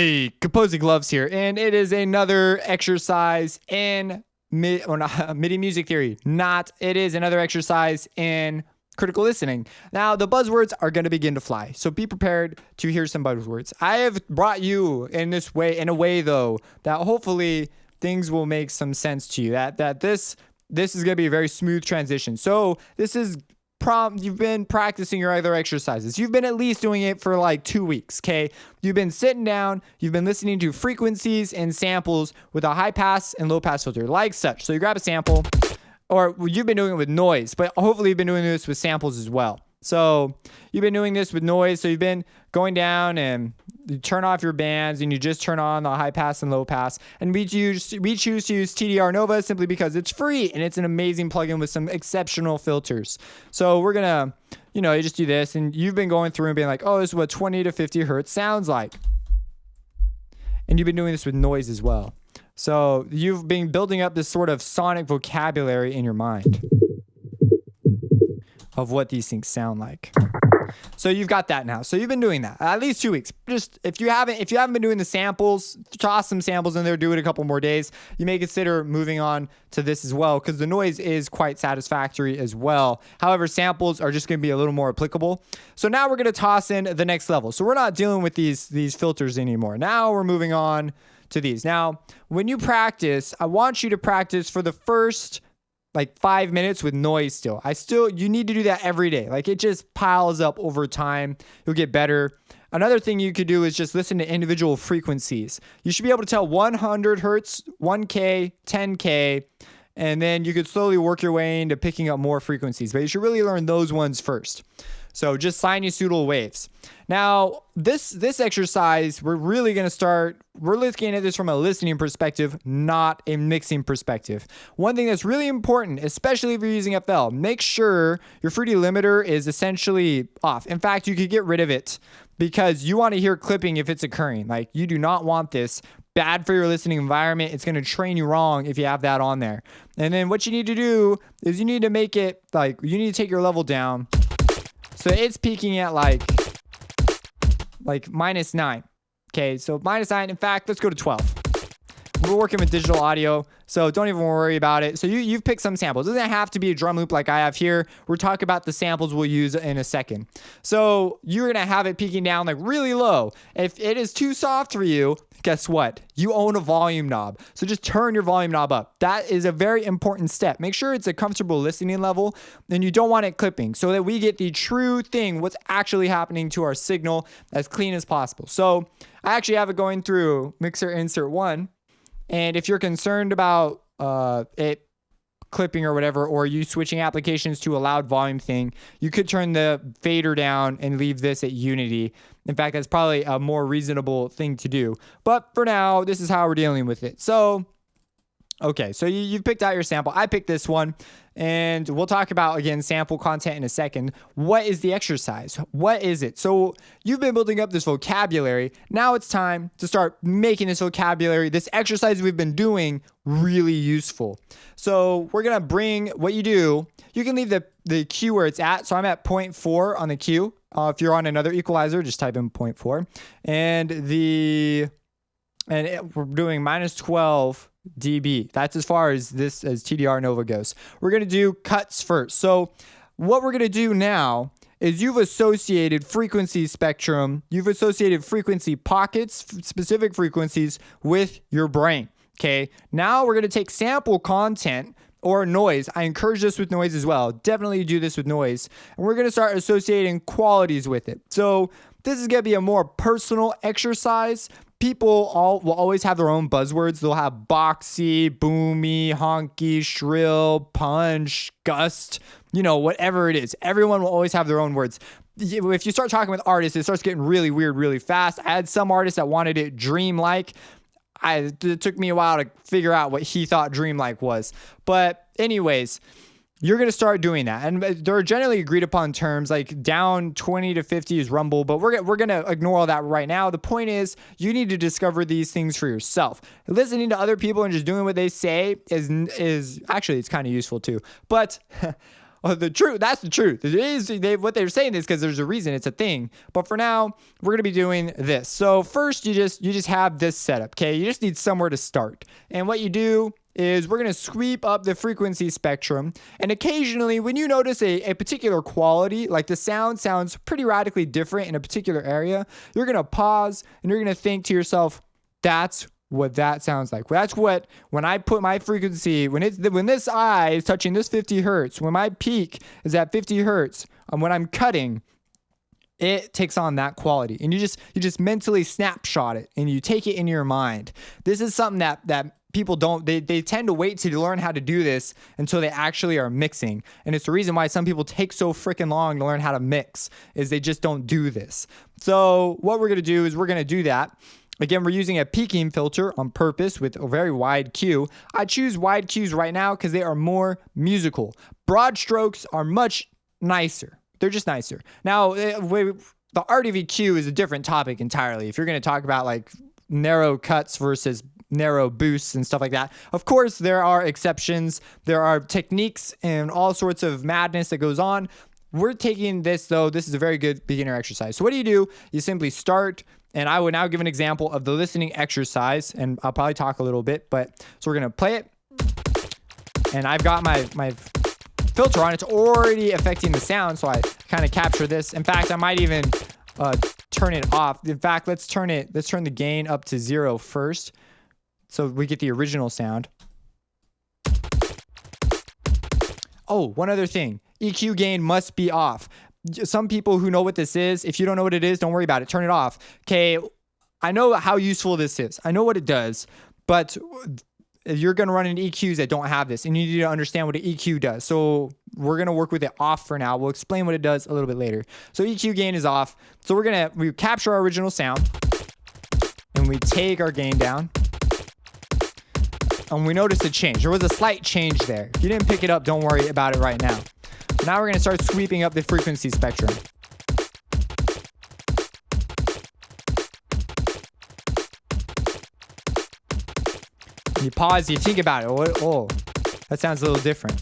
Hey, Composing Gloves here, and it is another exercise in MIDI music theory. It is another exercise in critical listening. Now, the buzzwords are going to begin to fly, so be prepared to hear some buzzwords. I have brought you in a way though, that hopefully things will make some sense to you. That this is going to be a very smooth transition. So this is you've been practicing your other exercises. You've been at least doing it for like 2 weeks, okay? You've been sitting down, you've been listening to frequencies and samples with a high pass and low pass filter, like such. So you grab a sample, or you've been doing it with noise, but hopefully you've been doing this with samples as well. So you've been doing this with noise. So you've been going down and you turn off your bands and you just turn on the high pass and low pass. And we choose to use TDR Nova simply because it's free and it's an amazing plugin with some exceptional filters. So we're going to, you just do this, and you've been going through and being like, oh, this is what 20 to 50 hertz sounds like. And you've been doing this with noise as well. So you've been building up this sort of sonic vocabulary in your mind of what these things sound like. So you've got that now. So you've been doing that at least 2 weeks. Just if you haven't been doing the samples, toss some samples in there, do it a couple more days. You may consider moving on to this as well, because the noise is quite satisfactory as well. However, samples are just going to be a little more applicable. So now we're going to toss in the next level. So we're not dealing with these filters anymore. Now we're moving on to these. Now, when you practice, I want you to practice for the first 5 minutes with noise still. You need to do that every day. It just piles up over time. You'll get better. Another thing you could do is just listen to individual frequencies. You should be able to tell 100 hertz, 1K, 10K, and then you could slowly work your way into picking up more frequencies. But you should really learn those ones first. So just sinusoidal waves. Now, this exercise, we're looking at this from a listening perspective, not a mixing perspective. One thing that's really important, especially if you're using FL, make sure your fruity limiter is essentially off. In fact, you could get rid of it because you want to hear clipping if it's occurring. You do not want this. Bad for your listening environment. It's going to train you wrong if you have that on there. And then what you need to do is you need to make it you need to take your level down. So it's peaking at -9. Okay, so -9. In fact, let's go to 12. We're working with digital audio, so don't even worry about it. So you've picked some samples. It doesn't have to be a drum loop like I have here. We're talking about the samples we'll use in a second. So you're going to have it peaking down really low. If it is too soft for you, guess what? You own a volume knob. So just turn your volume knob up. That is a very important step. Make sure it's a comfortable listening level, and you don't want it clipping so that we get the true thing, what's actually happening to our signal, as clean as possible. So I actually have it going through mixer insert 1. And if you're concerned about it clipping or whatever, or you switching applications to a loud volume thing, you could turn the fader down and leave this at unity. In fact, that's probably a more reasonable thing to do. But for now, this is how we're dealing with it. So, okay, so you've picked out your sample. I picked this one, and we'll talk about, again, sample content in a second. What is the exercise? What is it? So you've been building up this vocabulary. Now it's time to start making this vocabulary, this exercise we've been doing, really useful. So we're going to bring what you do. You can leave the Q where it's at. So I'm at 0.4 on the Q. If you're on another equalizer, just type in 0.4. And we're doing -12 dB. That's as far as TDR Nova goes. We're going to do cuts first. So what we're going to do now is you've associated frequency spectrum, you've associated frequency pockets, specific frequencies with your brain. Okay. Now we're going to take sample content or noise. I encourage this with noise as well. Definitely do this with noise. And we're going to start associating qualities with it. So this is going to be a more personal exercise. People will always have their own buzzwords. They'll have boxy, boomy, honky, shrill, punch, gust, whatever it is. Everyone will always have their own words. If you start talking with artists, it starts getting really weird really fast. I had some artists that wanted it dreamlike. It took me a while to figure out what he thought dreamlike was. But anyways, you're going to start doing that. And there are generally agreed upon terms, down 20 to 50 is rumble, but we're going to ignore all that right now. The point is, you need to discover these things for yourself. Listening to other people and just doing what they say is actually, it's kind of useful too. But the truth. That's the truth. It is what they're saying is because there's a reason. It's a thing. But for now, we're gonna be doing this. So first, you just have this setup. Okay, you just need somewhere to start. And what you do is we're gonna sweep up the frequency spectrum. And occasionally, when you notice a particular quality, like the sound sounds pretty radically different in a particular area, you're gonna pause and you're gonna think to yourself, that's what that sounds like. That's what, when I put my frequency, when this eye is touching this 50 hertz, when my peak is at 50 hertz, and when I'm cutting, it takes on that quality. And you just mentally snapshot it and you take it in your mind. This is something that people don't, they tend to wait to learn how to do this until they actually are mixing. And it's the reason why some people take so freaking long to learn how to mix, is they just don't do this. So what we're gonna do is we're gonna do that. Again, we're using a peaking filter on purpose with a very wide Q. I choose wide Qs right now because they are more musical. Broad strokes are much nicer. They're just nicer. Now, the art of EQ is a different topic entirely. If you're going to talk about like narrow cuts versus narrow boosts and stuff like that, of course, there are exceptions. There are techniques and all sorts of madness that goes on. We're taking this, though. This is a very good beginner exercise. So what do? You simply start. And I would now give an example of the listening exercise, and I'll probably talk a little bit, but so we're gonna play it. And I've got my filter on. It's already affecting the sound, so I kind of capture this. In fact, I might even turn it off. In fact, let's turn the gain up to 0 first, so we get the original sound. Oh, one other thing. EQ gain must be off. Some people who know what this is, if you don't know what it is, don't worry about it. Turn it off. Okay, I know how useful this is. I know what it does, but you're going to run into EQs that don't have this, and you need to understand what an EQ does. So we're going to work with it off for now. We'll explain what it does a little bit later. So EQ gain is off. So we capture our original sound, and we take our gain down. And we notice a change. There was a slight change there. If you didn't pick it up, don't worry about it right now. Now we're going to start sweeping up the frequency spectrum. You pause, you think about it. Oh, that sounds a little different.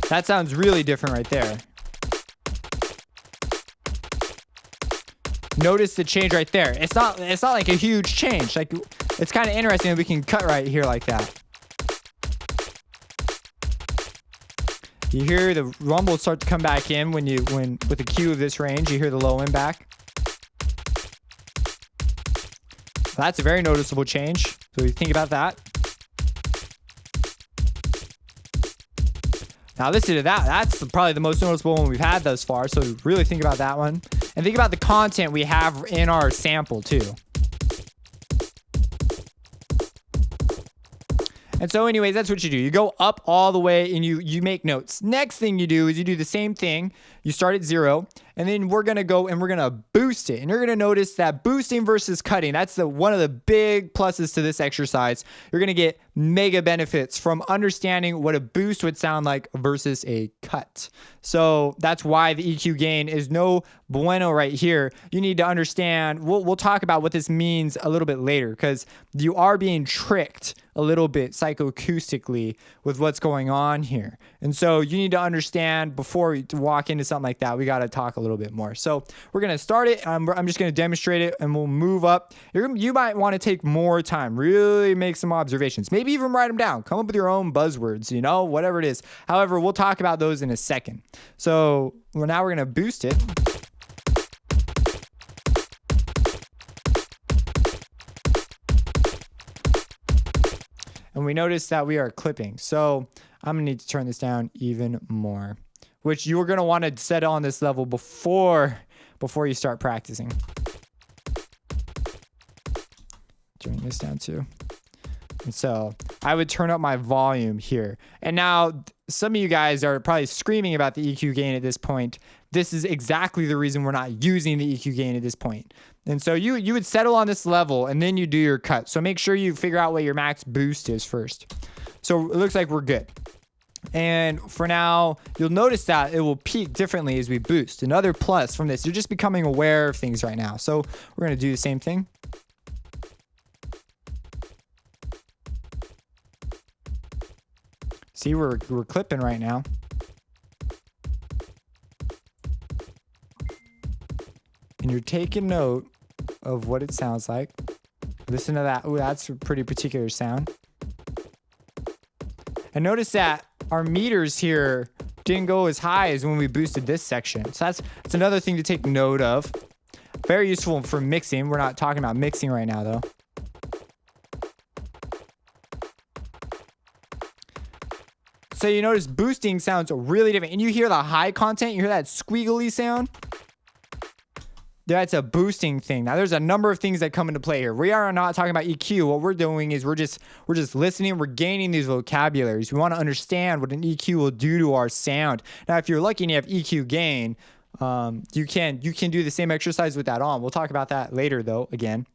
That sounds really different right there. Notice the change right there. It's not like a huge change. Like, it's kind of interesting that we can cut right here like that. You hear the rumble start to come back in when with the Q of this range, you hear the low end back. That's a very noticeable change. So you think about that. Now listen to that. That's probably the most noticeable one we've had thus far. So really think about that one. And think about the content we have in our sample too. And so anyways, that's what you do. You go up all the way and you make notes. Next thing you do is you do the same thing. You start at 0, and then we're going to go and we're going to boost it. And you're going to notice that boosting versus cutting, that's one of the big pluses to this exercise. You're going to get mega benefits from understanding what a boost would sound like versus a cut. So that's why the EQ gain is no bueno right here. You need to understand, we'll talk about what this means a little bit later, because you are being tricked a little bit psychoacoustically with what's going on here. And so you need to understand before we walk into something like that, we got to talk a little bit more. So we're going to start it. I'm just going to demonstrate it, and we'll move up. You might want to take more time, really make some observations, maybe even write them down, come up with your own buzzwords, whatever it is. However, we'll talk about those in a second. So now we're going to boost it. And we notice that we are clipping. So I'm going to need to turn this down even more, which you're going to want to set on this level before you start practicing. Turn this down too. And so I would turn up my volume here. And now some of you guys are probably screaming about the EQ gain at this point. This is exactly the reason we're not using the EQ gain at this point. And so you would settle on this level, and then you do your cut. So make sure you figure out what your max boost is first. So it looks like we're good. And for now, you'll notice that it will peak differently as we boost. Another plus from this, you're just becoming aware of things right now. So we're going to do the same thing. See, we're clipping right now. And you're taking note of what it sounds like. Listen to that. Ooh, that's a pretty particular sound. And notice that our meters here didn't go as high as when we boosted this section. So that's another thing to take note of. Very useful for mixing. We're not talking about mixing right now, though. So you notice boosting sounds really different. And you hear the high content. You hear that squiggly sound. That's a boosting thing. Now, there's a number of things that come into play here. We are not talking about EQ. What we're doing is we're just listening. We're gaining these vocabularies. We want to understand what an EQ will do to our sound. Now, if you're lucky and you have EQ gain, you can do the same exercise with that on. We'll talk about that later, though. Again.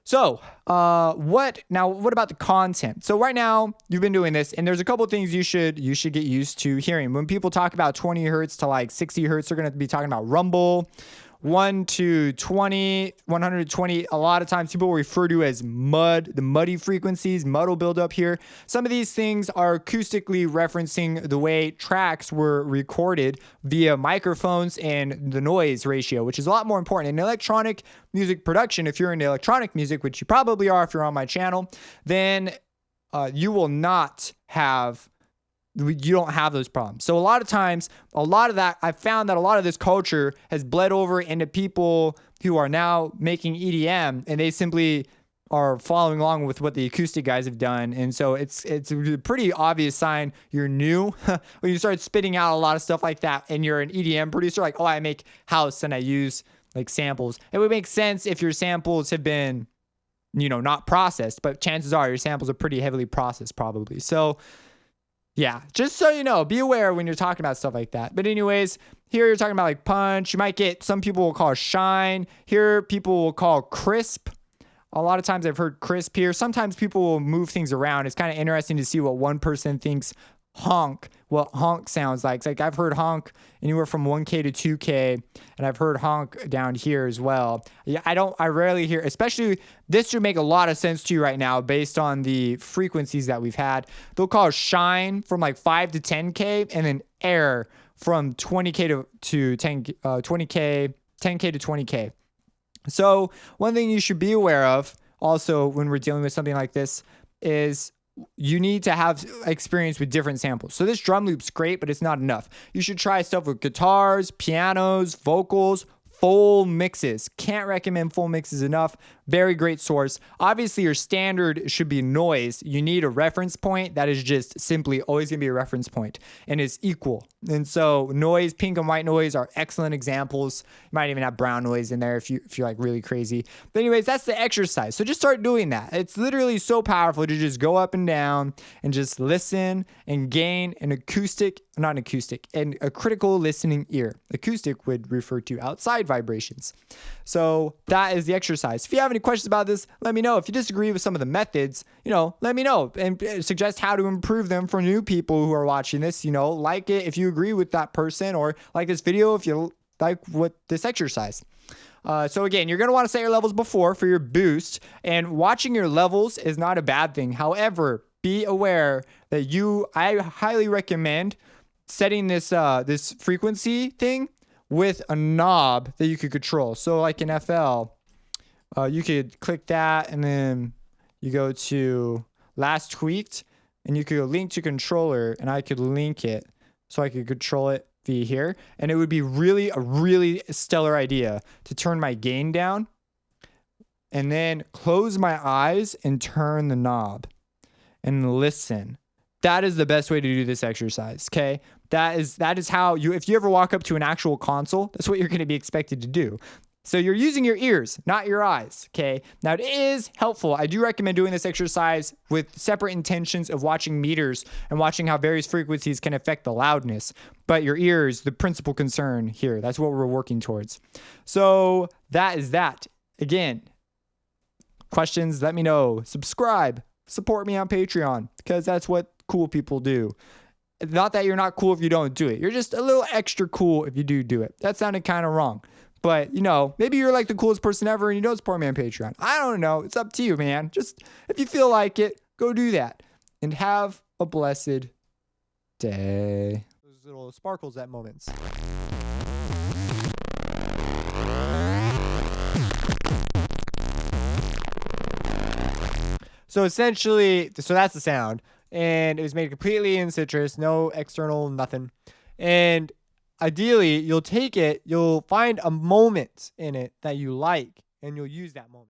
So, what about the content? So right now you've been doing this, and there's a couple of things you should get used to hearing. When people talk about 20 hertz to like 60 hertz, they're going to be talking about rumble. 1 to 20, 120, a lot of times people refer to as mud, the muddy frequencies. Mud will build up here. Some of these things are acoustically referencing the way tracks were recorded via microphones and the noise ratio, which is a lot more important. In electronic music production, if you're into electronic music, which you probably are if you're on my channel, then you will not have you don't have those problems. So a lot of times, I've found that a lot of this culture has bled over into people who are now making EDM, and they simply are following along with what the acoustic guys have done. And so it's a pretty obvious sign you're new when you start spitting out a lot of stuff like that, and you're an EDM producer, like, oh, I make house and I use like samples. It would make sense if your samples have been, not processed, but chances are your samples are pretty heavily processed probably. So yeah, just so you know, be aware when you're talking about stuff like that. But anyways, here you're talking about like punch. You might get, some people will call shine. Here people will call crisp. A lot of times I've heard crisp here. Sometimes people will move things around. It's kind of interesting to see what one person thinks what honk sounds like. It's like I've heard honk anywhere from 1K to 2K, and I've heard honk down here as well. Yeah, I rarely hear, especially this should make a lot of sense to you right now based on the frequencies that we've had. They'll call shine from like 5 to 10K, and then air from 20K to 20K, 10K to 20K. So one thing you should be aware of also when we're dealing with something like this is you need to have experience with different samples. So this drum loop's great, but it's not enough. You should try stuff with guitars, pianos, vocals, full mixes. Can't recommend full mixes enough. Very great source. Obviously, your standard should be noise. You need a reference point that is just simply always going to be a reference point and is equal. And so noise, pink and white noise are excellent examples. You might even have brown noise in there if you're like really crazy. But anyways, that's the exercise. So just start doing that. It's literally so powerful to just go up and down and just listen and gain a critical listening ear. Acoustic would refer to outside vibrations. So that is the exercise. If you have any questions about this, let me know. If you disagree with some of the methods, let me know and suggest how to improve them for new people who are watching this. Like it if you agree with that person, or like this video if you like what this exercise. So again, you're going to want to set your levels before for your boost, and watching your levels is not a bad thing. However, be aware that I highly recommend setting this frequency thing with a knob that you could control. So like in FL, you could click that, and then you go to last tweaked, and you could go link to controller, and I could link it so I could control it via here. And it would be a really stellar idea to turn my gain down and then close my eyes and turn the knob and listen. That is the best way to do this exercise, okay? That is how if you ever walk up to an actual console, that's what you're going to be expected to do. So you're using your ears, not your eyes, okay? Now, it is helpful. I do recommend doing this exercise with separate intentions of watching meters and watching how various frequencies can affect the loudness. But your ears, the principal concern here. That's what we're working towards. So that is that. Again, questions, let me know. Subscribe. Support me on Patreon, because that's what cool people do. Not that you're not cool if you don't do it. You're just a little extra cool if you do it. That sounded kind of wrong. But, maybe you're like the coolest person ever and you don't support me on Patreon. I don't know. It's up to you, man. Just if you feel like it, go do that. And have a blessed birthday. Those little sparkles at moments. So essentially, so that's the sound. And it was made completely in citrus, no external, nothing. And ideally, you'll take it, you'll find a moment in it that you like, and you'll use that moment.